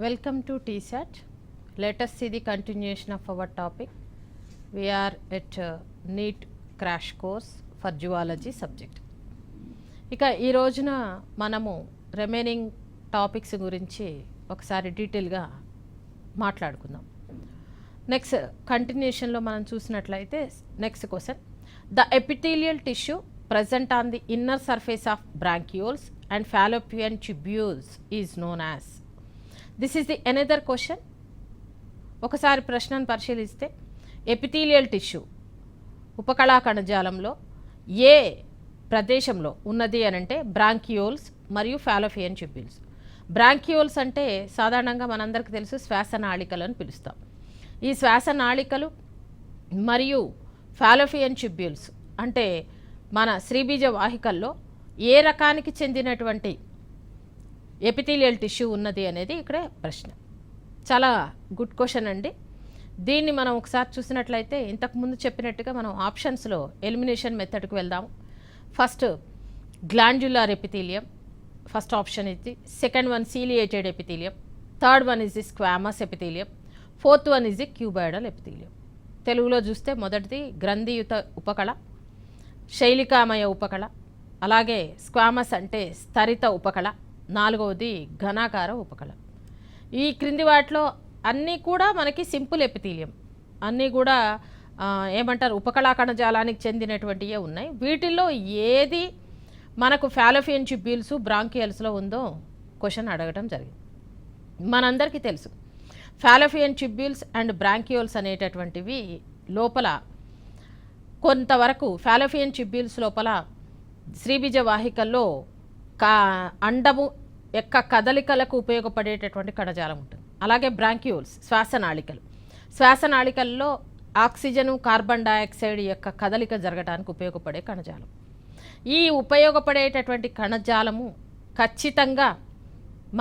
Welcome to TSAT. Let us see the continuation of our topic. We are at NEET crash course for zoology subject. ఇక ఈ రోజున మనము remaining topics గురించి ఒకసారి డీటెయిల్గా మాట్లాడుకుందాం. నెక్స్ట్ కంటిన్యూషన్లో మనం చూసినట్లయితే next question, the epithelial tissue present on the inner surface of branchioles and fallopian tubules is known as. This is the another question. ఒకసారి ప్రశ్నను పరిశీలిస్తే ఎపిథీలియల్ టిష్యూ ఉపకళా కణజాలంలో ఏ ప్రదేశంలో ఉన్నది అని అంటే బ్రాంకియోల్స్ మరియు ఫాలోపియన్ ట్యూబ్యూల్స్. బ్రాంకియోల్స్ అంటే సాధారణంగా మనందరికీ తెలుసు శ్వాసనాళికలు అని పిలుస్తాం. ఈ శ్వాసనాళికలు మరియు ఫాలోపియన్ ట్యూబ్యూల్స్ అంటే మన శ్రీబీజ వాహికల్లో ఏ రకానికి చెందినటువంటి ఎపిథీలియల్ టిష్యూ ఉన్నది అనేది ఇక్కడ ప్రశ్న. చాలా గుడ్ క్వశ్చన్ అండి. దీన్ని మనం ఒకసారి చూసినట్లయితే ఇంతకుముందు చెప్పినట్టుగా మనం ఆప్షన్స్లో ఎలిమినేషన్ మెథడ్కి వెళ్దాము. ఫస్ట్ గ్లాండ్యులార్ ఎపిథీలియం, ఫస్ట్ ఆప్షన్ ఇది. Second one ciliated epithelium, third one is the squamous epithelium, fourth one is the cuboidal epithelium. తెలుగులో చూస్తే మొదటిది గ్రంథియుత ఉపకళ, శైలికామయ ఉపకళ, అలాగే స్క్వామస్ అంటే స్తరిత ఉపకళ, నాలుగవది ఘనాకార ఉపకళ. ఈ క్రింది వాటిలో అన్నీ కూడా మనకి సింపుల్ ఎపిథీలియం, అన్నీ కూడా ఏమంటారు ఉపకళా కణజాలానికి చెందినటువంటివే ఉన్నాయి. వీటిల్లో ఏది మనకు ఫాలోపియన్ ట్యూబ్యూల్స్ బ్రాంకియల్స్లో ఉందో క్వశ్చన్ అడగడం జరిగింది. మనందరికీ తెలుసు ఫాలోపియన్ ట్యూబ్యూల్స్ అండ్ బ్రాంకియోల్స్ అనేటటువంటివి లోపల కొంతవరకు ఫాలోపియన్ ట్యూబ్యూల్స్ లోపల శ్రీబీజ వాహికల్లో అండము యొక్క కదలికలకు ఉపయోగపడేటటువంటి కణజాలం ఉంటుంది. అలాగే బ్రాంకియోల్స్ శ్వాసనాళికల్లో ఆక్సిజను కార్బన్ డయాక్సైడ్ యొక్క కదలిక జరగడానికి ఉపయోగపడే కణజాలం. ఈ ఉపయోగపడేటటువంటి కణజాలము ఖచ్చితంగా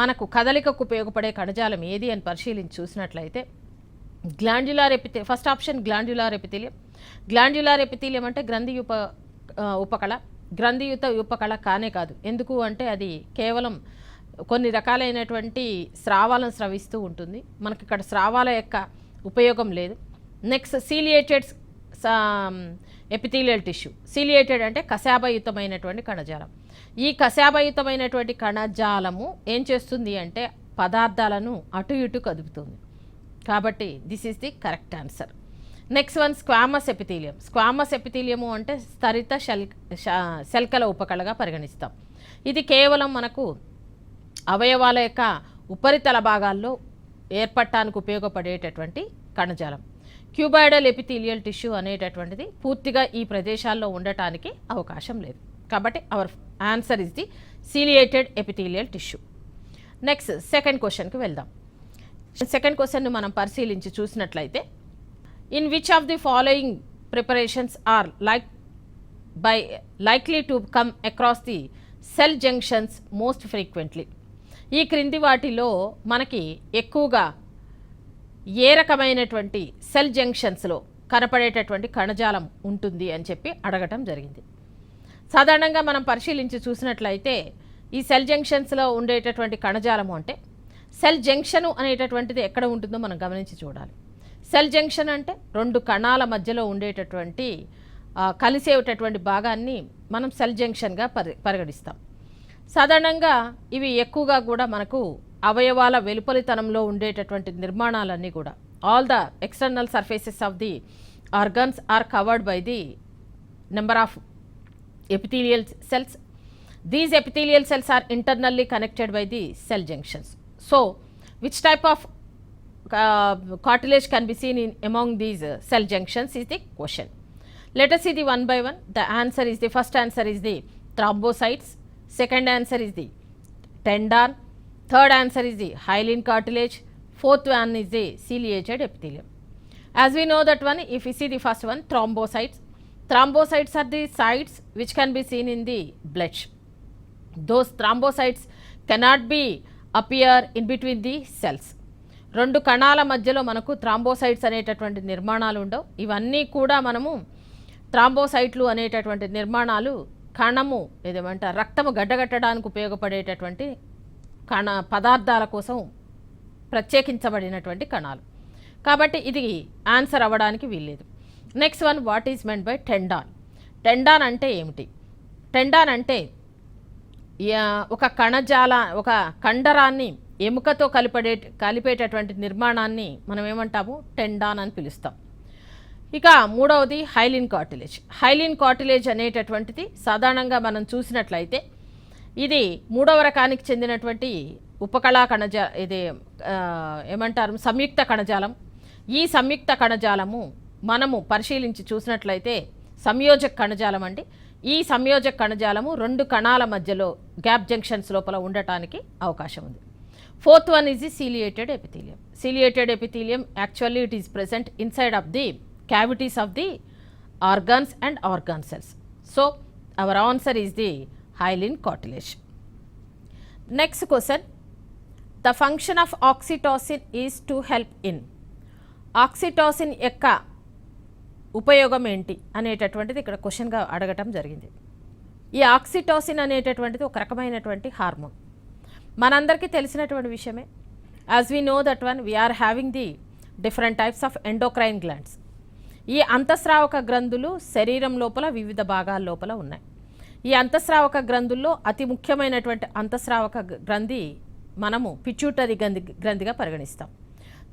మనకు కదలికకు ఉపయోగపడే కణజాలం ఏది అని పరిశీలించి చూసినట్లయితే glandular epithelium, first option glandular epithelium. Glandular epithelium అంటే ఉపకళ. గ్రంథియుత ఉపకళ కానే కాదు. ఎందుకు అంటే అది కేవలం కొన్ని రకాలైనటువంటి స్రావాలను స్రవిస్తూ ఉంటుంది. మనకి ఇక్కడ స్రావాల యొక్క ఉపయోగం లేదు. Next ciliated epithelial tissue. Ciliated అంటే కశాభయుతమైనటువంటి కణజాలం. ఈ కశాభయుతమైనటువంటి కణజాలము ఏం చేస్తుంది అంటే పదార్థాలను అటు ఇటు కదుపుతుంది. కాబట్టి this is the correct answer. Next one squamous epithelium. Squamous epithelium అంటే స్తరిత శల్కల ఉపకళగా పరిగణిస్తాం. ఇది కేవలం మనకు అవయవాల యొక్క ఉపరితల భాగాల్లో ఏర్పడటానికి ఉపయోగపడేటటువంటి కణజాలం. క్యూబాయిడల్ ఎపిథీలియల్ టిష్యూ అనేటటువంటిది పూర్తిగా ఈ ప్రదేశాల్లో ఉండటానికి అవకాశం లేదు. కాబట్టి our answer is the ciliated epithelial tissue. Next second క్వశ్చన్కి వెళ్దాం. సెకండ్ క్వశ్చన్ను మనం పరిశీలించి చూసినట్లయితే, in which of the following preparations are likely to come across the cell junctions most frequently? ఈ క్రింది వాటిలో మనకి ఎక్కువగా ఏ రకమైనటువంటి సెల్ జంక్షన్స్లో కనపడేటటువంటి కణజాలం ఉంటుంది అని చెప్పి అడగటం జరిగింది. సాధారణంగా మనం పరిశీలించి చూసినట్లయితే ఈ సెల్ జంక్షన్స్లో ఉండేటటువంటి కణజాలము అంటే సెల్ జంక్షను అనేటటువంటిది ఎక్కడ ఉంటుందో మనం గమనించి చూడాలి. సెల్ జంక్షన్ అంటే రెండు కణాల మధ్యలో ఉండేటటువంటి కలిసేటటువంటి భాగాన్ని మనం సెల్ జంక్షన్గా పరిగణిస్తాం. సాధారణంగా ఇవి ఎక్కువగా కూడా మనకు అవయవాల వెలుపలితనంలో ఉండేటటువంటి నిర్మాణాలన్నీ కూడా all the external surfaces of the organs are covered by the number of epithelial cells. These epithelial cells are internally connected by the cell junctions. So, which type of cartilage can be seen in among these cell junctions is the question. Let us see the one by one. The answer is the first answer is the thrombocytes. Second answer is the tendon. Third answer is the hyaline cartilage. Fourth one is the ciliated epithelium. As we know that one, if we see the first one, thrombocytes. Thrombocytes are the sites which can be seen in the blood. Those thrombocytes cannot be appear in between the cells. రెండు కణాల మధ్యలో మనకు thrombocytes అనేటటువంటి నిర్మాణాలు ఉండవు. ఇవన్నీ కూడా మనము థ్రాంబోసైట్లు అనేటటువంటి నిర్మాణాలు కణము ఏదేమంటారు రక్తము గడ్డగట్టడానికి ఉపయోగపడేటటువంటి కణ పదార్థాల కోసం ప్రత్యేకించబడినటువంటి కణాలు. కాబట్టి ఇది ఆన్సర్ అవ్వడానికి వీల్లేదు. Next one, what is meant by tendon? Tendon అంటే ఏమిటి? టెండాన్ అంటే ఒక ఒక కండరాన్ని ఎముకతో కలిపేటటువంటి నిర్మాణాన్ని మనం ఏమంటాము? టెండాన్ అని పిలుస్తాం. ఇక మూడవది హైలిన్ కార్టిలేజ్. హైలిన్ కార్టిలేజ్ అనేటటువంటిది సాధారణంగా మనం చూసినట్లయితే ఇది మూడవ రకానికి చెందినటువంటి ఉపకళా ఇది ఏమంటారు? సంయుక్త కణజాలం. ఈ సంయుక్త కణజాలము మనము పరిశీలించి చూసినట్లయితే సంయోజక కణజాలం అండి. ఈ సంయోజక కణజాలము రెండు కణాల మధ్యలో గ్యాప్ జంక్షన్స్ లోపల ఉండటానికి అవకాశం ఉంది. Fourth one is the ciliated epithelium. Ciliated epithelium actually it is present inside of the cavities of the organs and organ cells. So our answer is the hyaline cartilage. Next question, the function of oxytocin is to help in. Oxytocin యొక్క ఉపయోగం ఏంటి అనేటటువంటిది ఇక్కడ క్వశ్చన్గా అడగటం జరిగింది. ఈ oxytocin అనేటటువంటిది ఒక రకమైనటువంటి హార్మోన్. మనందరికీ తెలిసినటువంటి విషయమే. As we know that one we are having the different types of endocrine glands. ఈ అంతఃస్రావక గ్రంథులు శరీరం లోపల వివిధ భాగాల లోపల ఉన్నాయి. ఈ అంతఃస్రావక గ్రంథుల్లో అతి ముఖ్యమైనటువంటి అంతఃస్రావక గ్రంథి మనము పిట్యూటరీ గ్రంథిగా పరిగణిస్తాం.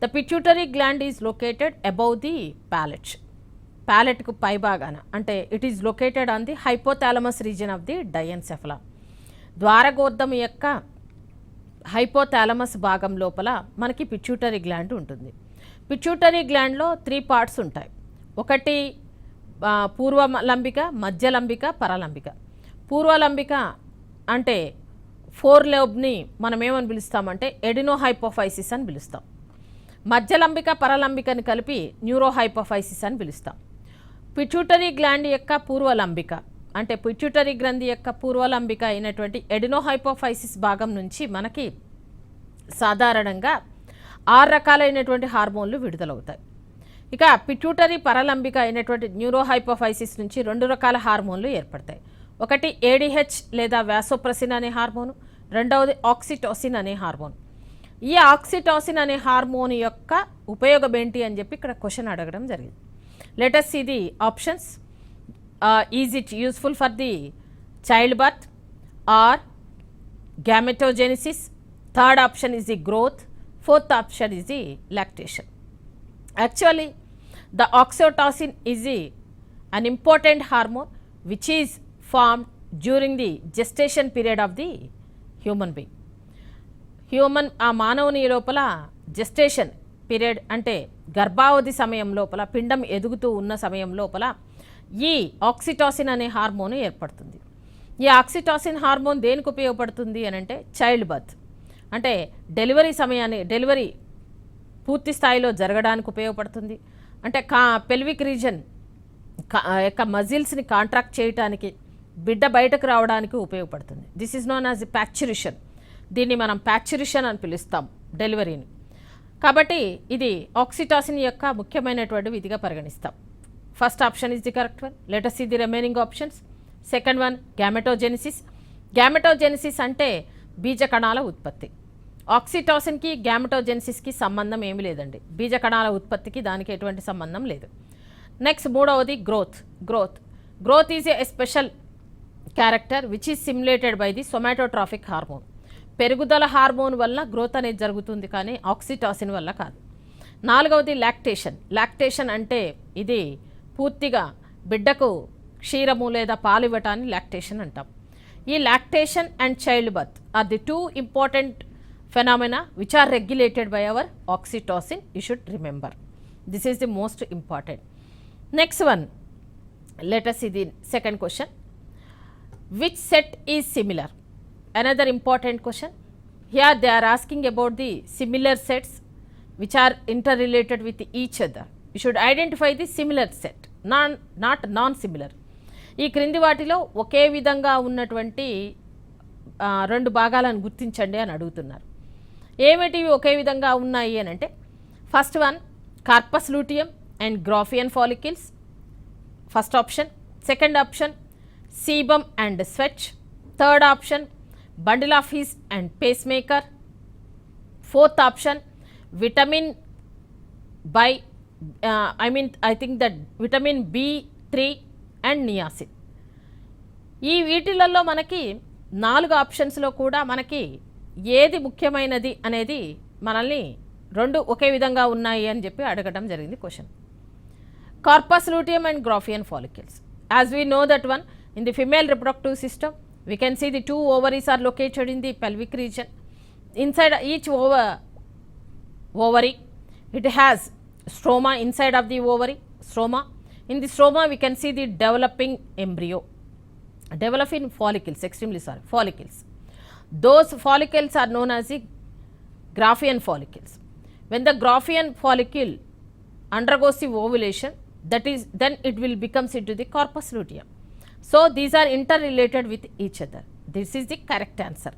The pituitary gland is located above the ప్యాలెట్కు పై భాగాన, అంటే it is located on the hypothalamus region of the diencephalon. ద్వారగోర్ధం యొక్క హైపోథాలమస్ భాగం లోపల మనకి పిట్యూటరీ గ్లాండ్ ఉంటుంది. పిట్యూటరీ గ్లాండ్లో 3 పార్ట్స్ ఉంటాయి. ఒకటి పూర్వలంబిక, మధ్యలంబిక, పరలంబిక. పూర్వలంబిక అంటే 4 లోబ్ని మనం ఏమని పిలుస్తామంటే ఎడినోహైపోఫైసిస్ అని పిలుస్తాం. మధ్యలంబిక పరలంబికని కలిపి న్యూరోహైపోఫైసిస్ అని పిలుస్తాం. పిట్యూటరీ గ్లాండ్ యొక్క పూర్వలంబిక అంటే పిట్యూటరీ గ్రంథి యొక్క పూర్వలంబిక అయినటువంటి ఎడినోహైపోఫైసిస్ భాగం నుంచి మనకి సాధారణంగా 6 రకాలైనటువంటి హార్మోన్లు విడుదలవుతాయి. ఇక పిట్యూటరీ పరలంబిక అయినటువంటి న్యూరోహైపోఫైసిస్ నుంచి 2 రకాల హార్మోన్లు ఏర్పడతాయి. ఒకటి ADH లేదా వాసోప్రెసిన్ అనే హార్మోను, రెండవది ఆక్సిటోసిన్ అనే హార్మోన్. ఈ ఆక్సిటోసిన్ అనే హార్మోన్ యొక్క ఉపయోగం ఏంటి అని చెప్పి ఇక్కడ క్వశ్చన్ అడగడం జరిగింది. Let us see the options. Is it useful for the childbirth or gametogenesis? Third option is the growth. Fourth option is the lactation. Actually, the oxytocin is an important hormone which is formed during the gestation period of the human being. ఆ మానవుని లోపల gestation period అంటే గర్భావధి సమయం లోపల, పిండం ఎదుగుతూ ఉన్న సమయం లోపల ఈ ఆక్సిటోసిన్ అనే హార్మోన్ ఏర్పడుతుంది. ఈ ఆక్సిటోసిన్ హార్మోన్ దేనికి ఉపయోగపడుతుంది అని అంటే చైల్డ్ బర్త్ అంటే డెలివరీ పూర్తి స్థాయిలో జరగడానికి ఉపయోగపడుతుంది. అంటే పెల్విక్ రీజన్ యొక్క మజిల్స్ని కాంట్రాక్ట్ చేయడానికి, బిడ్డ బయటకు రావడానికి ఉపయోగపడుతుంది. This is known as parturition. దీన్ని మనం ప్యాక్చురేషన్ అని పిలుస్తాం డెలివరీని. కాబట్టి ఇది ఆక్సిటోసిన్ యొక్క ముఖ్యమైనటువంటి విధిగా పరిగణిస్తాం. First option is the correct one. Let us see the remaining options. Second one gametogenesis. Gametogenesis అంటే బీజ కణాల ఉత్పత్తి. ఆక్సిటోసిన్కి గ్యామెటోజెనిసిస్కి సంబంధం ఏమీ లేదండి. బీజ కణాల ఉత్పత్తికి దానికి ఎటువంటి సంబంధం లేదు. నెక్స్ట్ మూడవది growth is a special character which is simulated by the somatotrophic hormone. పెరుగుదల హార్మోన్ వల్ల గ్రోత్ అనేది జరుగుతుంది, కానీ ఆక్సిటోసిన్ వల్ల కాదు. నాలుగవది లాక్టేషన్ అంటే ఇది పూర్తిగా బిడ్డకు క్షీరము లేదా పాలు ఇవ్వటాన్ని లాక్టేషన్ అంటాం. ఈ lactation and child birth are the 2 important phenomena which are regulated by our oxytocin. You should remember this is the most important. Next one, let us see the second question. Which set is similar? Another important question. Here they are asking about the similar sets which are interrelated with each other. You should identify the similar set, not non-similar. ఈ క్రింది వాటిలో ఒకే విధంగా ఉన్నటువంటి 2 భాగాలను గుర్తించండి అని అడుగుతున్నారు. ఏమిటివి ఒకే విధంగా ఉన్నాయి అని అంటే, first one corpus luteum and Graafian follicles, first option. Second option sebum and sweat. Third option bundle of His and pacemaker. Fourth option vitamin by I think that vitamin B3 and niacin. ఈ వీటిలలో మనకి 4 ఆప్షన్స్లో కూడా మనకి ఏది ముఖ్యమైనది అనేది మనల్ని 2 ఒకే విధంగా ఉన్నాయి అని చెప్పి అడగడం జరిగింది question. Corpus luteum and గ్రాఫియన్ follicles. As we know that one, in the female reproductive system, we can see the 2 ovaries are located in the pelvic region. Inside each ovary, it has stroma inside of the ovary, stroma. In the stroma, we can see the developing embryo, developing follicles, follicles. Those follicles are known as the Graafian follicles. When the Graafian follicle undergoes the ovulation, that is, then it will becomes into the corpus luteum. So these are interrelated with each other. This is the correct answer.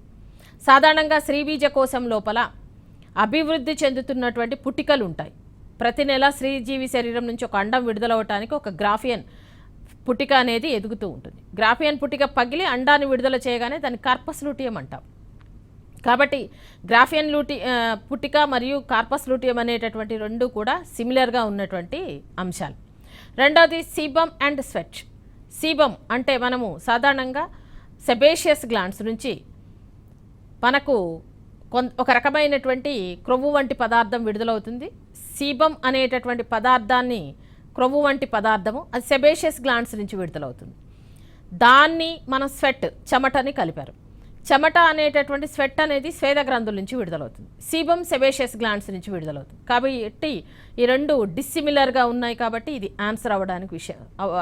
సాధారణంగా స్త్రీబీజ కోశం లోపల అభివృద్ధి చెందుతున్నటువంటి పుట్టికలు ఉంటాయి. ప్రతి నెల స్త్రీజీవి శరీరం నుంచి ఒక అండం విడుదలవటానికి ఒక గ్రాఫియన్ పుట్టిక అనేది ఎదుగుతూ ఉంటుంది. గ్రాఫియన్ పుట్టిక పగిలి అండాన్ని విడుదల చేయగానే దాన్ని కార్పస్ లూటియం అంటాం. కాబట్టి గ్రాఫియన్ పుట్టిక మరియు కార్పస్ లూటియం అనేటటువంటి 2 కూడా సిమిలర్గా ఉన్నటువంటి అంశాలు. రెండవది సీబమ్ అండ్ స్వెట్. సీబమ్ అంటే మనము సాధారణంగా సెబేషియస్ గ్లాండ్స్ నుంచి మనకు ఒక రకమైనటువంటి క్రొవ్వు వంటి పదార్థం విడుదలవుతుంది. సీబమ్ అనేటటువంటి పదార్థాన్ని క్రొవ్వు వంటి పదార్థము అది సెబేషియస్ గ్లాండ్స్ నుంచి విడుదలవుతుంది. దాన్ని మనం స్వెట్ చెమటని కలిపారు. చెమట అనేటటువంటి స్వెట్ అనేది స్వేద గ్రంథుల నుంచి విడుదలవుతుంది. సీబమ్ సెబేషియస్ గ్లాండ్స్ నుంచి విడుదలవుతుంది. కాబట్టి ఈ 2 డిస్సిమిలర్గా ఉన్నాయి కాబట్టి ఇది ఆన్సర్ అవ్వడానికి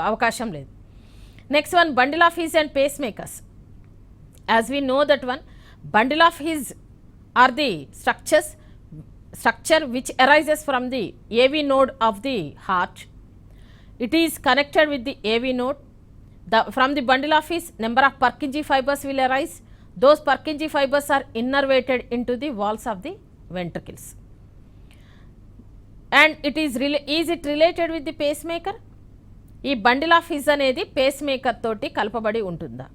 అవకాశం లేదు. Next one, bundle of His and pacemakers. As we know that one, bundle of His are the structure which arises from the AV node of the heart. It is connected with the AV node. From the bundle of his, number of Purkinje fibers will arise. Those Purkinje fibers are innervated into the walls of the ventricles. And it is it related with the pacemaker? ఈ bundle of his అనేది face maker తోటి కలపబడి ఉంటుందా?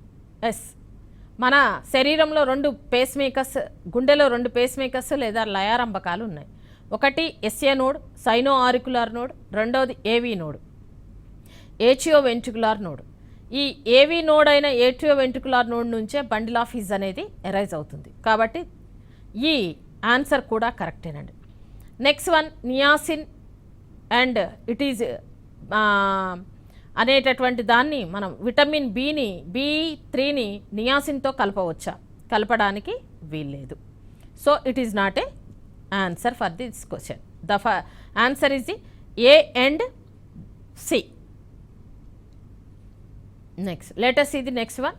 Yes. మన శరీరంలో 2 face makers, గుండెలో 2 face makers లేదా లయారంభకాలు ఉన్నాయి. ఒకటి ఎస్ఏ నోడ్, సైనో ఆరికులార్ నోడ్. రెండవది ఏవి నోడ్, ఏచియో వెంట్రికులార్ నోడ్. ఈ ఏవి నోడ్ అయిన ఏచియో వెంట్రికులార్ నోడ్ నుంచే బండిల్ ఆఫ్ హిస్ అనేది ఎరైజ్ అవుతుంది. కాబట్టి ఈ ఆన్సర్ కూడా కరెక్టేనండి. Next one, niacin and it is అనేటటువంటి దాన్ని మనం విటమిన్ B3ని నియాసిన్తో కలపవచ్చా? కలపడానికి వీల్లేదు. So it is not A answer for this question. The answer is the A and C. Next, let us see the next one.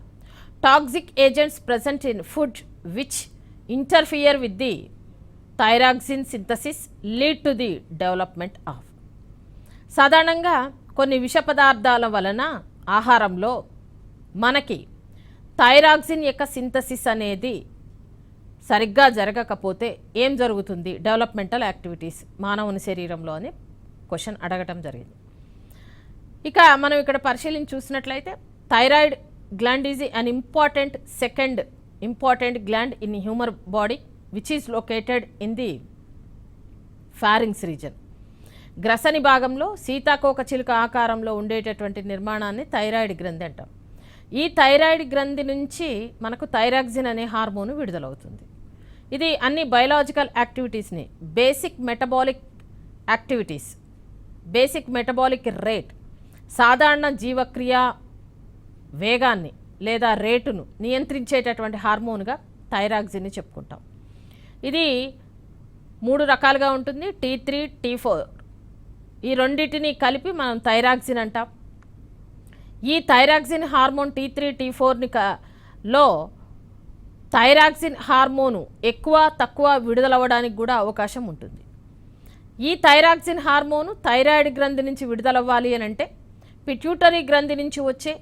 Toxic agents present in food which interfere with the thyroxine synthesis lead to the development of. సాధారణంగా కొన్ని విష పదార్థాల వలన ఆహారంలో మనకి thyroxine యొక్క synthesis అనేది సరిగ్గా జరగకపోతే ఏం జరుగుతుంది డెవలప్మెంటల్ యాక్టివిటీస్ మానవుని శరీరంలో అని క్వశ్చన్ అడగటం జరిగింది. ఇక మనం ఇక్కడ పరిశీలించి చూసినట్లయితే thyroid gland is an second important gland in human body which is located in the pharynx region. గ్రసని భాగంలో సీతాకోక చిలుక ఆకారంలో ఉండేటటువంటి నిర్మాణాన్ని థైరాయిడ్ గ్రంథి అంటాం. ఈ థైరాయిడ్ గ్రంథి నుంచి మనకు థైరాక్సిన్ అనే హార్మోన్ విడుదలవుతుంది. ఇది అన్ని బయలాజికల్ యాక్టివిటీస్ని బేసిక్ మెటబాలిక్ రేట్, సాధారణ జీవక్రియ వేగాన్ని లేదా రేటును నియంత్రించేటటువంటి హార్మోన్గా థైరాక్సిన్ని చెప్పుకుంటాం. ఇది 3 రకాలుగా ఉంటుంది, T3, T4. ఈ రెండింటిని కలిపి మనం థైరాక్సిన్ అంటాం. ఈ థైరాక్సిన్ హార్మోన్ T3, T4 లో థైరాక్సిన్ హార్మోను ఎక్కువ తక్కువ విడుదలవ్వడానికి కూడా అవకాశం ఉంటుంది. ఈ థైరాక్సిన్ హార్మోను థైరాయిడ్ గ్రంథి నుంచి విడుదలవ్వాలి అని అంటే పిట్యూటరీ గ్రంథి నుంచి వచ్చే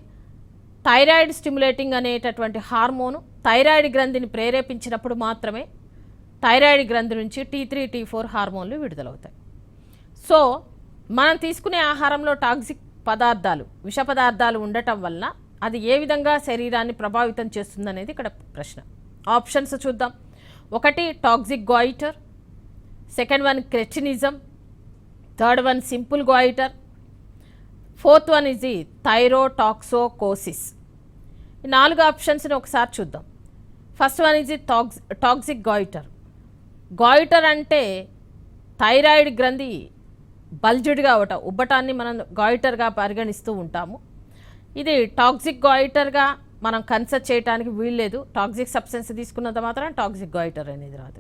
థైరాయిడ్ స్టిమ్యులేటింగ్ అనేటటువంటి హార్మోను థైరాయిడ్ గ్రంథిని ప్రేరేపించినప్పుడు మాత్రమే థైరాయిడ్ గ్రంథి నుంచి T3, T4 హార్మోన్లు విడుదలవుతాయి. సో మనం తీసుకునే ఆహారంలో టాక్సిక్ పదార్థాలు, విష పదార్థాలు ఉండటం వలన అది ఏ విధంగా శరీరాన్ని ప్రభావితం చేస్తుందనేది ఇక్కడ ప్రశ్న. ఆప్షన్స్ చూద్దాం. 1 toxic goitre, second one cretinism, third one simple goitre, fourth one is the thyrotoxicosis. ఈ 4 ఆప్షన్స్ని ఒకసారి చూద్దాం. First one is the toxic goitre. Goitre అంటే థైరాయిడ్ గ్రంథి బల్జుడ్గా అవటం, ఉబ్బటాన్ని మనం గాయిటర్గా పరిగణిస్తూ ఉంటాము. ఇది టాక్సిక్ గాయిటర్గా మనం కన్సిడర్ చేయడానికి వీల్లేదు. టాక్సిక్ సబ్స్టెన్స్ తీసుకున్నంత మాత్రం టాక్సిక్ గాయిటర్ అనేది రాదు.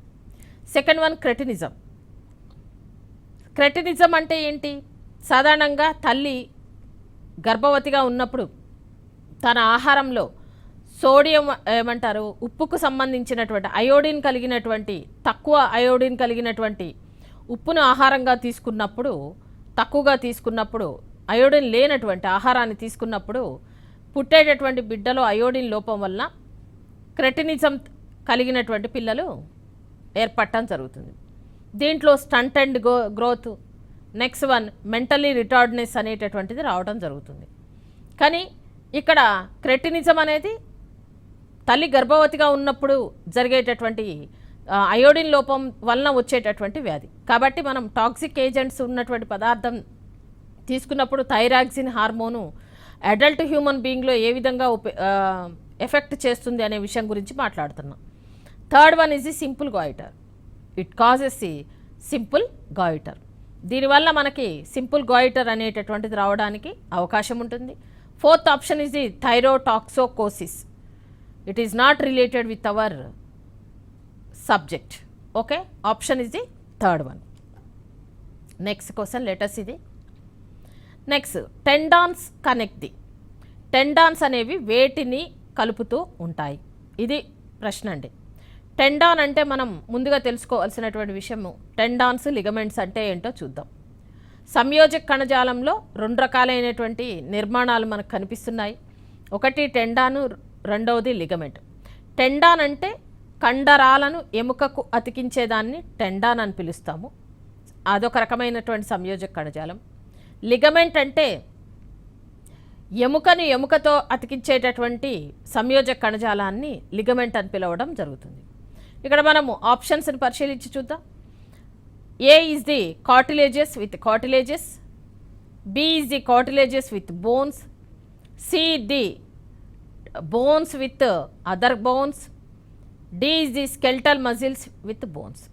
Second one cretinism. క్రెటినిజం అంటే ఏంటి? సాధారణంగా తల్లి గర్భవతిగా ఉన్నప్పుడు తన ఆహారంలో సోడియం ఏమంటారు, ఉప్పుకు సంబంధించినటువంటి అయోడిన్ కలిగినటువంటి, తక్కువ అయోడిన్ కలిగినటువంటి ఉప్పును ఆహారంగా తీసుకున్నప్పుడు, తక్కువగా తీసుకున్నప్పుడు, అయోడిన్ లేనటువంటి ఆహారాన్ని తీసుకున్నప్పుడు పుట్టేటటువంటి బిడ్డలో అయోడిన్ లోపం వల్ల క్రెటినిజం కలిగినటువంటి పిల్లలు ఏర్పడటం జరుగుతుంది. దీంట్లో stunt and growth, next one mentally retardness అనేటటువంటిది రావడం జరుగుతుంది. కానీ ఇక్కడ క్రెటినిజం అనేది తల్లి గర్భవతిగా ఉన్నప్పుడు జరిగేటటువంటి అయోడిన్ లోపం వలన వచ్చేటటువంటి వ్యాధి. కాబట్టి మనం టాక్సిక్ ఏజెంట్స్ ఉన్నటువంటి పదార్థం తీసుకున్నప్పుడు థైరాక్సిన్ హార్మోను అడల్ట్ హ్యూమన్ బీయింగ్లో ఏ విధంగా ఎఫెక్ట్ చేస్తుంది అనే విషయం గురించి మాట్లాడుతున్నాం. Third one is the simple goitre. It causes the simple goitre. దీనివల్ల మనకి సింపుల్ గాయిటర్ అనేటటువంటిది రావడానికి అవకాశం ఉంటుంది. Fourth option is the thyrotoxicosis. It is not related with our subject. Okay, option is the third one. Next question letters ఇది. Next tendons connect the. Tendons అనేవి వేటిని కలుపుతూ ఉంటాయి? ఇది ప్రశ్న అండి. టెండాన్ అంటే మనం ముందుగా తెలుసుకోవాల్సినటువంటి విషయము టెండాన్స్, లిగమెంట్స్ అంటే ఏంటో చూద్దాం. సంయోజక కణజాలంలో 2 రకాలైనటువంటి నిర్మాణాలు మనకు కనిపిస్తున్నాయి. ఒకటి టెండాను, రెండవది లిగమెంట్. టెండాన్ అంటే కండరాలను ఎముకకు అతికించేదాన్ని టెండాన్ అని పిలుస్తాము. అదొక రకమైనటువంటి సంయోజక కణజాలం. లిగమెంట్ అంటే ఎముకను ఎముకతో అతికించేటటువంటి సంయోజక కణజాలాన్ని లిగమెంట్ అని పిలవడం జరుగుతుంది. ఇక్కడ మనము ఆప్షన్స్ని పరిశీలించి చూద్దాం. A is the cartilages with cartilages, B is the cartilages with bones, C the bones with other bones, D is the skeletal muscles with bones.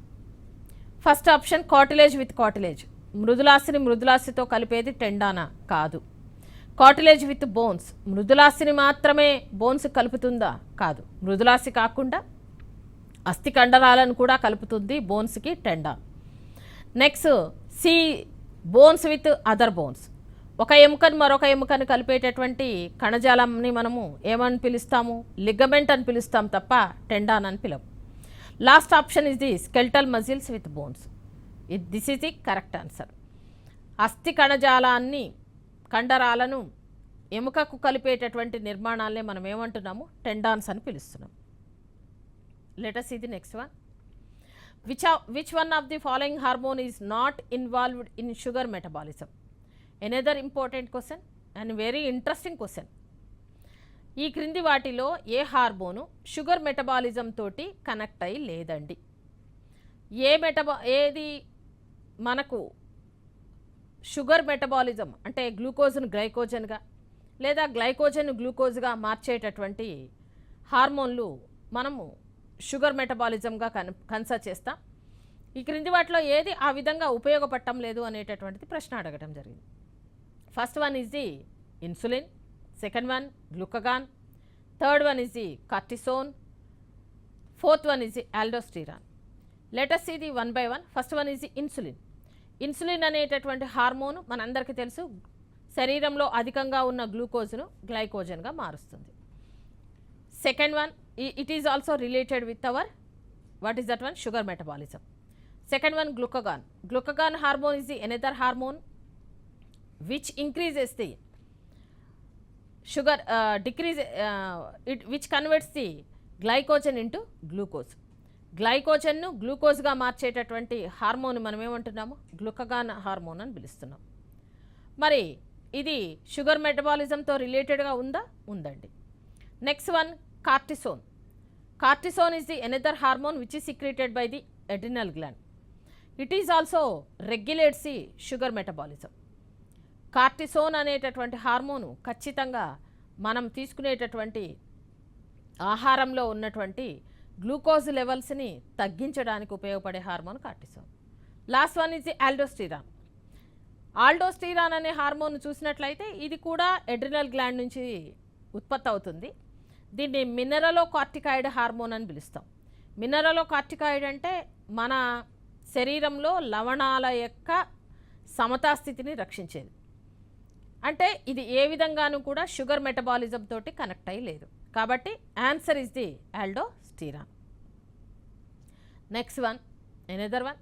First option cartilage with cartilage. మృదులాస్థిని మృదులాస్థితో కలిపేది టెండానా? కాదు. కార్టిలేజ్ విత్ బోన్స్, మృదులాస్థిని మాత్రమే bones కలుపుతుందా? కాదు. మృదులాస్థి కాకుండా అస్థి కండరాలను కూడా కలుపుతుంది బోన్స్కి tendon. Next C bones with other bones. ఒక ఎముకను మరొక ఎముకను కలిపేటటువంటి కణజాలంని మనము ఏమని పిలుస్తాము? లిగమెంట్ అని పిలుస్తాం తప్ప టెండాన్ అని పిలవం. Last option is the skeletal muscles with bones. This is the correct answer. అస్థి కణజాలాన్ని, కండరాలను ఎముకకు కలిపేటటువంటి నిర్మాణాలనే మనం ఏమంటున్నాము? టెండాన్స్ అని పిలుస్తున్నాం. Let us see the next one. Which one of the following hormone is not involved in sugar metabolism? Another important question and very interesting question. ఈ క్రింది వాటిలో ఏ హార్మోను షుగర్ మెటబాలిజం తోటి కనెక్ట్ అయ్యి లేదండి? ఏది మనకు షుగర్ మెటబాలిజం అంటే గ్లూకోజ్ను గ్లైకోజన్గా లేదా గ్లైకోజన్ గ్లూకోజ్గా మార్చేటటువంటి హార్మోన్లు మనము షుగర్ మెటబాలిజంగా కన్సిడర్ చేస్తాం. ఈ క్రింది వాటిలో ఏది ఆ విధంగా ఉపయోగపడటం లేదు అనేటటువంటిది ప్రశ్న అడగడం జరిగింది. First one is the insulin, second one glucagon, third one is the cortisone, fourth one is the aldosterone. Let us see the one by one. First one is the insulin. Insulin అనేటటువంటి hormone మనందరికీ తెలుసు, శరీరంలో అధికంగా ఉన్న గ్లూకోజ్ను గ్లైకోజన్గా మారుస్తుంది. Second one, it is also related with our, what is that one? Sugar metabolism. Second one, glucagon. Glucagon hormone is the another hormone which increases the sugar, which converts the glycogen into glucose. గ్లైకోజన్ను గ్లూకోజ్గా మార్చేటటువంటి hormone మనం ఏమంటున్నాము? Glucagon hormone అని పిలుస్తున్నాం. మరి ఇది sugar మెటబాలిజంతో రిలేటెడ్గా ఉందా? ఉందండి. Next one cortisone. Cortisone is the another hormone which is secreted by the adrenal gland. It is also regulates the sugar metabolism. Cortisone అనేటటువంటి హార్మోను ఖచ్చితంగా మనం తీసుకునేటటువంటి ఆహారంలో ఉన్నటువంటి గ్లూకోజ్ లెవెల్స్ని తగ్గించడానికి ఉపయోగపడే hormone cortisone. Last one is the aldosterone. Aldosterone అనే హార్మోన్ చూసినట్లయితే ఇది కూడా ఎడ్రినల్ గ్లాండ్ నుంచి ఉత్పత్తి అవుతుంది. దీన్ని మినరలో కార్టికాయిడ్ హార్మోన్ అని పిలుస్తాం. మినరలో కార్టికాయిడ్ అంటే మన శరీరంలో లవణాల యొక్క సమతాస్థితిని రక్షించేది. అంటే ఇది ఏ విధంగానూ కూడా షుగర్ మెటబాలిజం తోటి కనెక్ట్ అయ్యి లేదు. కాబట్టి answer is the aldosterone. Next one, another one.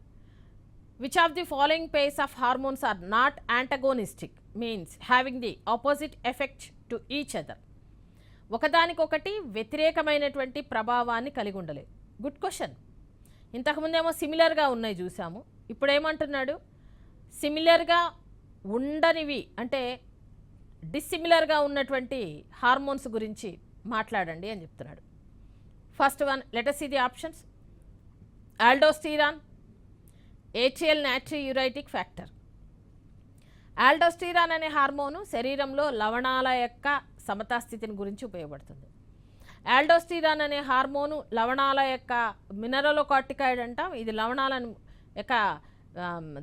Which of the following pairs of hormones are not antagonistic, means having the opposite effect to each other? ఒకదానికొకటి వ్యతిరేకమైనటువంటి ప్రభావాన్ని కలిగి ఉండలేదు. Good question. ఇంతకుముందేమో సిమిలర్గా ఉన్నాయి చూసాము, ఇప్పుడు ఏమంటున్నాడు? సిమిలర్గా ఉండనివి అంటే డిస్సిమిలర్గా ఉన్నటువంటి హార్మోన్స్ గురించి మాట్లాడండి అని చెప్తున్నాడు. First one, let us see the options. Aldosterone, atrial natriuretic factor. Aldosterone అనే హార్మోను శరీరంలో లవణాల యొక్క సమతాస్థితిని గురించి ఉపయోగపడుతుంది. ఆల్డోస్టిరాన్ అనే హార్మోను లవణాల యొక్క మినరలోకార్టికాయిడ్ అంటాం. ఇది లవణాలను యొక్క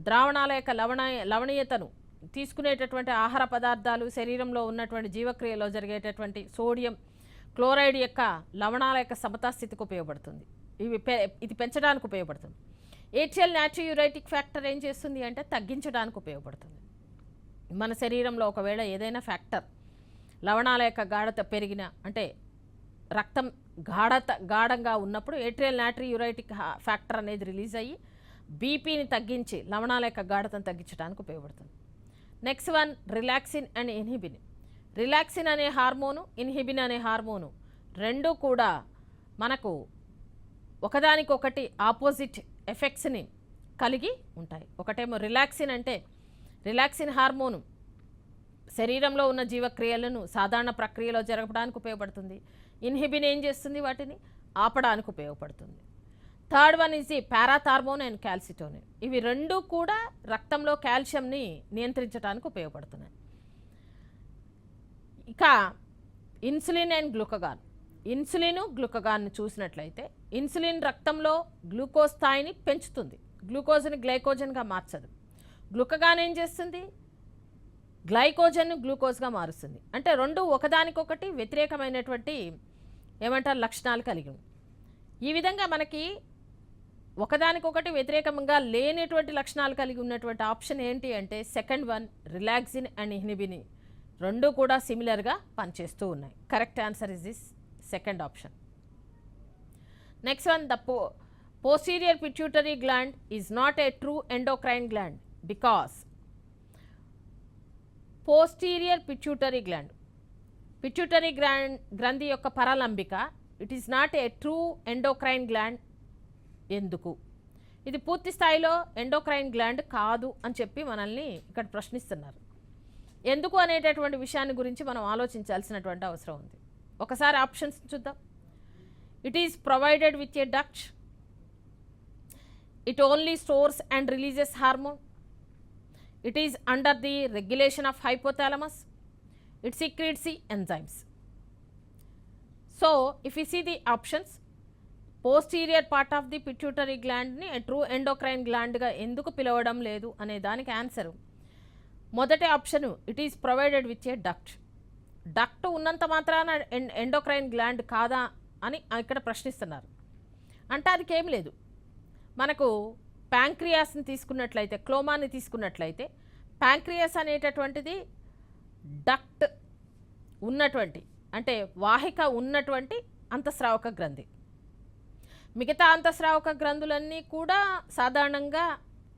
ద్రావణాల యొక్క లవణీయతను తీసుకునేటటువంటి ఆహార పదార్థాలు, శరీరంలో ఉన్నటువంటి జీవక్రియలో జరిగేటటువంటి సోడియం క్లోరైడ్ యొక్క లవణాల యొక్క సమతాస్థితికి ఉపయోగపడుతుంది. ఇది పెంచడానికి ఉపయోగపడుతుంది. ఏచిఎల్ నాట్రియూరైటిక్ ఫ్యాక్టర్ ఏం చేస్తుంది అంటే తగ్గించడానికి ఉపయోగపడుతుంది. మన శరీరంలో ఒకవేళ ఏదైనా ఫ్యాక్టర్ లవణాల యొక్క గాఢత పెరిగిన అంటే రక్తం గాఢంగా ఉన్నప్పుడు ఏట్రియల్ నాట్రియూరైటిక్ ఫ్యాక్టర్ అనేది రిలీజ్ అయ్యి బీపీని తగ్గించి లవణాల యొక్క గాఢతను తగ్గించడానికి ఉపయోగపడుతుంది. Next one, relaxin and inhibin. Relaxin అనే హార్మోను, ఇన్హిబిన్ అనే హార్మోను రెండూ కూడా మనకు ఒకదానికొకటి ఆపోజిట్ ఎఫెక్ట్స్ని కలిగి ఉంటాయి. ఒకటేమో రిలాక్సిన్ అంటే రిలాక్సిన్ హార్మోను శరీరంలో ఉన్న జీవక్రియలను సాధారణ ప్రక్రియలో జరగడానికి ఉపయోగపడుతుంది. ఇన్హిబిన్ ఏం చేస్తుంది? వాటిని ఆపడానికి ఉపయోగపడుతుంది. Third one is the parathormone and calcitonin. ఇవి రెండూ కూడా రక్తంలో కాల్షియంని నియంత్రించడానికి ఉపయోగపడుతున్నాయి. ఇక ఇన్సులిన్ అండ్ గ్లూకగాన్. ఇన్సులిన్ గ్లూకగాన్ను చూసినట్లయితే ఇన్సులిన్ రక్తంలో గ్లూకోజ్ స్థాయిని పెంచుతుంది, గ్లూకోజ్ని గ్లైకోజన్గా మార్చదు. గ్లూకగాన్ ఏం చేస్తుంది? గ్లైకోజన్ను గ్లూకోజ్గా మారుస్తుంది. అంటే రెండు ఒకదానికొకటి వ్యతిరేకమైనటువంటి ఏమంటారు లక్షణాలు కలిగి ఉంది. ఈ విధంగా మనకి ఒకదానికొకటి వ్యతిరేకంగా లేనటువంటి లక్షణాలు కలిగి ఉన్నటువంటి ఆప్షన్ ఏంటి అంటే second one, relaxin and inhibin రెండు కూడా సిమిలర్గా పనిచేస్తూ ఉన్నాయి. Correct answer is this second option. Next one, the posterior pituitary gland is not a true endocrine gland because posterior pituitary gland, pituitary గ్రంథి యొక్క పరలంబిక it is not a true endocrine gland. ఎందుకు? ఇది పూర్తి స్థాయిలో ఎండోక్రైన్ గ్లాండ్ కాదు అని చెప్పి మనల్ని ఇక్కడ ప్రశ్నిస్తున్నారు. ఎందుకు అనేటటువంటి విషయాన్ని గురించి మనం ఆలోచించాల్సినటువంటి అవసరం ఉంది. ఒకసారి ఆప్షన్స్ చూద్దాం. It is provided with a duct, it only stores and releases hormone, it is under the regulation of hypothalamus, it secretes the enzymes. So if you see the options, posterior part of the pituitary gland ni a true endocrine gland ga enduku pilavadam ledu ane daniki answer modati option, it is provided with a duct. Duct ఉన్నంత మాత్రాన endocrine gland కాదా అని ఇక్కడ ప్రశ్నిస్తున్నారు. అంటే అది ఏం లేదు. మనకు ప్యాంక్రియాస్ని తీసుకున్నట్లయితే, క్లోమాని తీసుకున్నట్లయితే ప్యాంక్రియాస్ అనేటటువంటిది డక్ట్ ఉన్నటువంటి అంటే వాహిక ఉన్నటువంటి అంతఃస్రావక గ్రంథి. మిగతా అంతఃస్రావక గ్రంథులన్నీ కూడా సాధారణంగా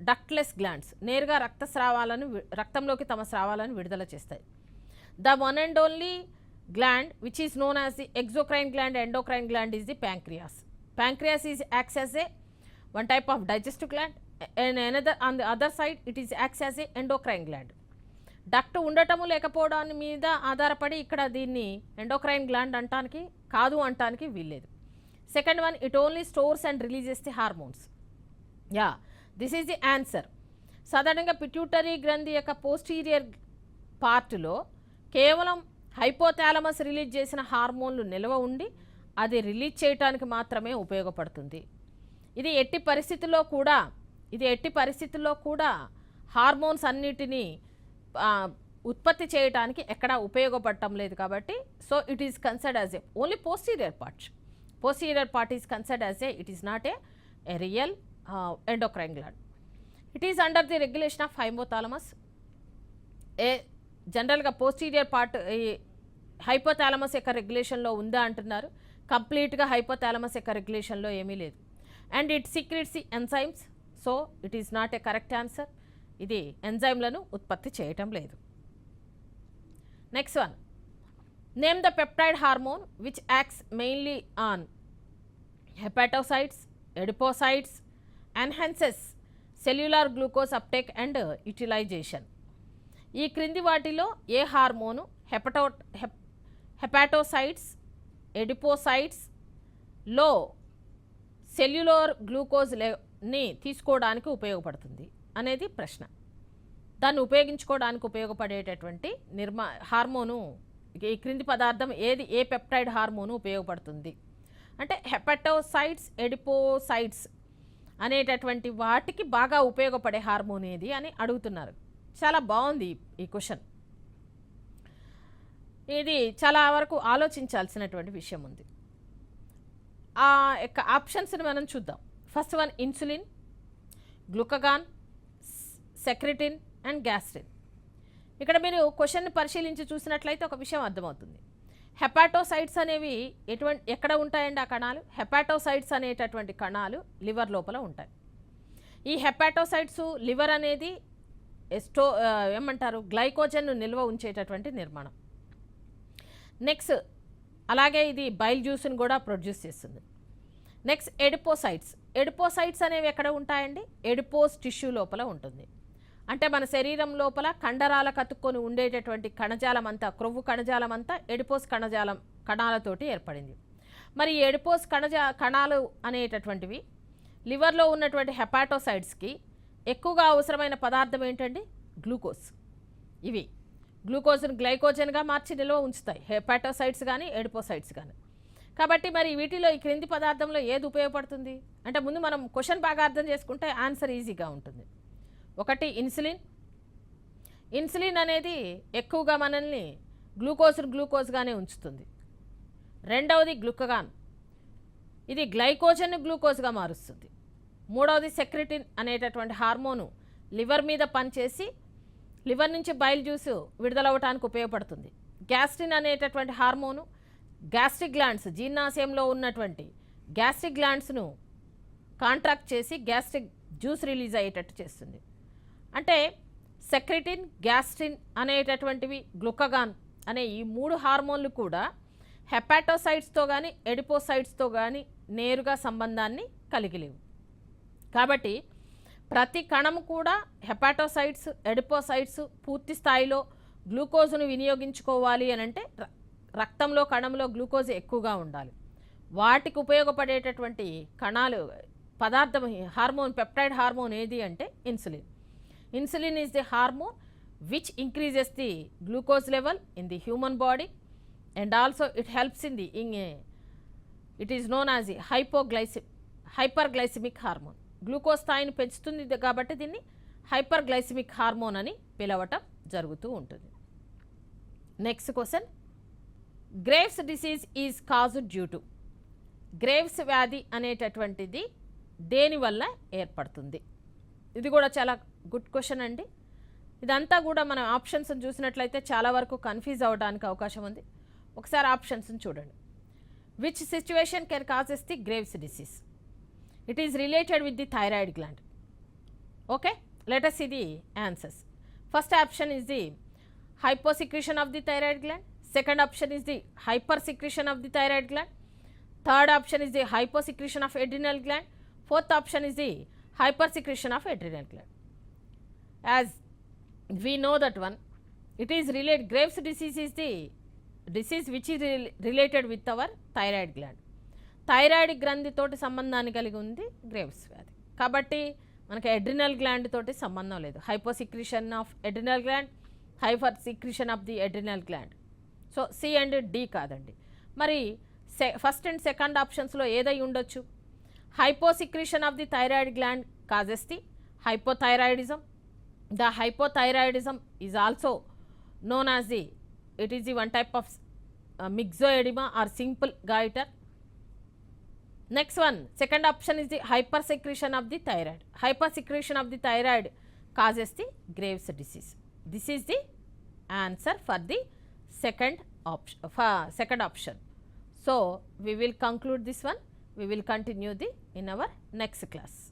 డక్ట్లెస్ గ్లాండ్స్, నేరుగా రక్తంలోకి తమ స్రావాలను విడుదల చేస్తాయి. The one and only gland which is known as the exocrine gland, endocrine gland is the pancreas. Pancreas is acts as a one type of digestive gland, and another on the other side it is acts as a endocrine gland. Duct ఉండటము లేకపోవడాన్ని మీద ఆధారపడి ఇక్కడ దీన్ని endocrine gland అంటానికి కాదు అంటానికి వీల్లేదు. Second one, it only stores and releases the hormones. Yeah, this is the answer. సాధారణంగా పిట్యూటరీ గ్రంథి యొక్క పోస్టీరియర్ పార్ట్లో కేవలం హైపోథాలమస్ రిలీజ్ చేసిన హార్మోన్లు నిల్వ ఉండి అది రిలీజ్ చేయడానికి మాత్రమే ఉపయోగపడుతుంది. ఇది ఎట్టి పరిస్థితుల్లో కూడా హార్మోన్స్ అన్నిటినీ ఉత్పత్తి చేయడానికి ఎక్కడ ఉపయోగపడటం లేదు. కాబట్టి so it is considered as a only posterior part is considered as a it is not A real endocrine gland. It is under the regulation of hypothalamus. జనరల్గా పోస్టీరియర్ పార్ట్ ఈ హైపోథాలమస్ యొక్క రెగ్యులేషన్లో ఉందా అంటున్నారు. కంప్లీట్గా హైపోథాలమస్ యొక్క రెగ్యులేషన్లో ఏమీ లేదు. And it secretes the enzymes. So it is not a correct answer. ఇది ఎంజైమ్లను ఉత్పత్తి చేయటం లేదు. Next one, name the peptide hormone which acts mainly on hepatocytes, adipocytes, enhances cellular glucose uptake and utilization. ఈ క్రింది వాటిలో ఏ హార్మోను హెపాటోసైట్స్, ఎడిపోసైట్స్లో సెల్యులార్ గ్లూకోజ్ని తీసుకోవడానికి ఉపయోగపడుతుంది అనేది ప్రశ్న. దాన్ని ఉపయోగించుకోవడానికి ఉపయోగపడేటటువంటి హార్మోను ఈ క్రింది పదార్థం ఏది, ఏ పెప్టైడ్ హార్మోను ఉపయోగపడుతుంది అంటే హెపాటోసైట్స్, ఎడిపోసైట్స్ అనేటటువంటి వాటికి బాగా ఉపయోగపడే హార్మోన్ ఏది అని అడుగుతున్నారు. చాలా బాగుంది ఈ క్వశ్చన్. ఇది చాలా వరకు ఆలోచించాల్సినటువంటి విషయం ఉంది. ఆ యొక్క ఆప్షన్స్ని మనం చూద్దాం. First one insulin, glucagon, secretin and gastrin. ఇక్కడ మీరు క్వశ్చన్ని పరిశీలించి చూసినట్లయితే ఒక విషయం అర్థమవుతుంది. హెపాటోసైట్స్ అనేవి ఎక్కడ ఉంటాయండి ఆ కణాలు? హెపాటోసైట్స్ అనేటటువంటి కణాలు లివర్ లోపల ఉంటాయి. ఈ హెపాటోసైట్స్ లివర్ అనేది గ్లైకోజన్ను నిల్వ ఉంచేటటువంటి నిర్మాణం. నెక్స్ట్ అలాగే ఇది బైల్ జ్యూస్ని కూడా ప్రొడ్యూస్ చేస్తుంది. నెక్స్ట్ ఎడిపోసైట్స్ అనేవి ఎక్కడ ఉంటాయండి? ఎడిపోస్ టిష్యూ లోపల ఉంటుంది. అంటే మన శరీరం లోపల కండరాల కతుక్కొని ఉండేటటువంటి కణజాలం అంతా, క్రొవ్వు కణజాలం అంతా ఎడిపోస్ కణాలతోటి ఏర్పడింది. మరి ఈ ఎడిపోస్ కణాలు అనేటటువంటివి లివర్లో ఉన్నటువంటి హెపాటోసైట్స్కి ఎక్కువగా అవసరమైన పదార్థం ఏంటండి? గ్లూకోజ్. ఇవి గ్లూకోజ్ను గ్లైకోజన్గా మార్చి నిల్వ ఉంచుతాయి హెపాటోసైట్స్ కానీ ఎడిపోసైట్స్ కానీ. కాబట్టి మరి వీటిలో ఈ క్రింది పదార్థంలో ఏది ఉపయోగపడుతుంది అంటే ముందు మనం క్వశ్చన్ బాగా అర్థం చేసుకుంటే ఆన్సర్ ఈజీగా ఉంటుంది. ఒకటి ఇన్సులిన్ అనేది ఎక్కువగా మనల్ని గ్లూకోజ్గానే ఉంచుతుంది. రెండవది గ్లూకగాన్, ఇది గ్లైకోజన్ను గ్లూకోజ్గా మారుస్తుంది. మూడవది సెక్రిటిన్ అనేటటువంటి హార్మోను లివర్ మీద పనిచేసి లివర్ నుంచి బైల్ జ్యూస్ విడుదలవ్వటానికి ఉపయోగపడుతుంది. గ్యాస్ట్రిన్ అనేటటువంటి హార్మోను గ్యాస్ట్రిక్ గ్లాండ్స్, జీర్ణాశయంలో ఉన్నటువంటి గ్యాస్ట్రిక్ గ్లాండ్స్ను కాంట్రాక్ట్ చేసి గ్యాస్ట్రిక్ జ్యూస్ రిలీజ్ అయ్యేటట్టు చేస్తుంది. అంటే సెక్రిటిన్, గ్యాస్ట్రిన్ అనేటటువంటివి, గ్లూకగాన్ అనే ఈ మూడు హార్మోన్లు కూడా హెపాటోసైట్స్తో కానీ ఎడిపోసైట్స్తో కానీ నేరుగా సంబంధాన్ని కలిగి లేవు. కాబట్టి ప్రతి కణము కూడా హెపాటోసైట్స్, ఎడిపోసైట్స్ పూర్తి స్థాయిలో గ్లూకోజ్ను వినియోగించుకోవాలి అని అంటే రక్తంలో కణంలో గ్లూకోజ్ ఎక్కువగా ఉండాలి. వాటికి ఉపయోగపడేటటువంటి పదార్థం హార్మోన్, పెప్టైడ్ హార్మోన్ ఏది అంటే insulin is the hormone which increases the glucose level in the human body and also it helps it is known as hyperglycaemic hormone. Glucose స్థాయిని పెంచుతుంది కాబట్టి దీన్ని హైపర్గ్లైసిమిక్ హార్మోన్ అని పిలవటం జరుగుతూ ఉంటుంది. Next question, Graves disease is caused due to. Graves వ్యాధి అనేటటువంటిది దేనివల్ల ఏర్పడుతుంది? ఇది కూడా చాలా గుడ్ క్వశ్చన్ అండి. ఇదంతా కూడా మనం ఆప్షన్స్ చూసినట్లయితే చాలా వరకు కన్ఫ్యూజ్ అవ్వడానికి అవకాశం ఉంది. ఒకసారి ఆప్షన్స్ చూడండి. Which situation can causes the Graves disease? It is related with the thyroid gland. Okay, let us see the answers. First option is the hyposecretion of the thyroid gland. Second option is the hypersecretion of the thyroid gland. Third option is the hyposecretion of adrenal gland. Fourth option is the hypersecretion of adrenal gland. As we know that one, it is related, Graves disease is the disease which is related with our thyroid gland. Thyroid గ్రంథితోటి సంబంధాన్ని కలిగి ఉంది Graves వ్యాధి. కాబట్టి మనకి adrenal gland తోటి సంబంధం లేదు. Hyposecretion of adrenal gland, hypersecretion of the adrenal gland. So C and D కాదండి. మరి ఫస్ట్ అండ్ సెకండ్ ఆప్షన్స్లో ఏదై ఉండొచ్చు? Hyposecretion of the thyroid gland causes the hypothyroidism. The hypothyroidism is also known as it is the one type of myxoedema or simple goiter. Next one, second option is the hypersecretion of the thyroid. Hypersecretion of the thyroid causes the Graves disease. This is the answer for the second option. So we will conclude this one. We will continue in our next class.